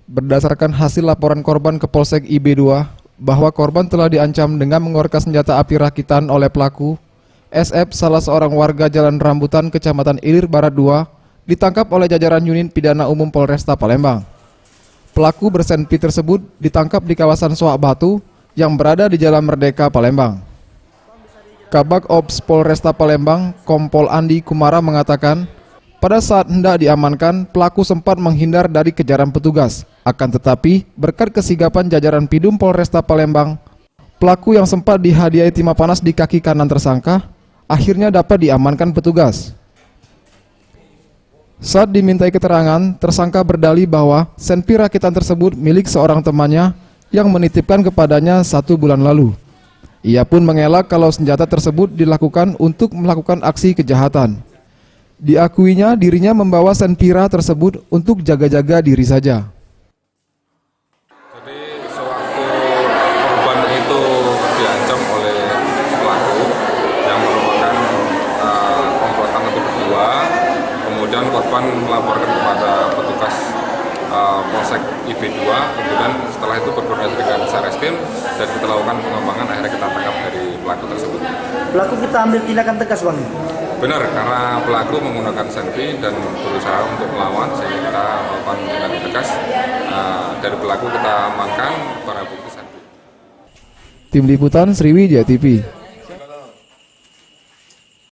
Berdasarkan hasil laporan korban ke Polsek IB2 bahwa korban telah diancam dengan mengeluarkan senjata api rakitan oleh pelaku, SF, salah seorang warga Jalan Rambutan, Kecamatan Ilir Barat 2, ditangkap oleh jajaran unit pidana umum Polresta Palembang. Pelaku bersenpi tersebut ditangkap di kawasan Soak Batu yang berada di Jalan Merdeka, Palembang. Kabak Ops Polresta Palembang, Kompol Andi Kumara mengatakan, pada saat hendak diamankan, pelaku sempat menghindar dari kejaran petugas. Akan tetapi, berkat kesigapan jajaran Pidum Polresta Palembang, pelaku yang sempat dihadiahi timah panas di kaki kanan tersangka, akhirnya dapat diamankan petugas. Saat dimintai keterangan, tersangka berdalih bahwa senpi rakitan tersebut milik seorang temannya yang menitipkan kepadanya 1 bulan lalu. Ia pun mengelak kalau senjata tersebut dilakukan untuk melakukan aksi kejahatan. Diakuinya dirinya membawa senpira tersebut untuk jaga-jaga diri saja. Jadi sewaktu korban itu diancam oleh pelaku yang merupakan komplotan atau berdua, kemudian korban melaporkan kepada petugas Polsek IB2, kemudian setelah itu berkoordinasi dengan Satreskrim dan kita lakukan pengembangan, akhirnya kita tangkap dari pelaku tersebut. Pelaku kita ambil tindakan tegas, Bang? Benar, karena pelaku menggunakan senpi dan berusaha untuk melawan, sehingga kita melakukan tindakan tegas. Dari pelaku kita amankan barang bukti senpi. Tim Liputan Sriwijaya TV.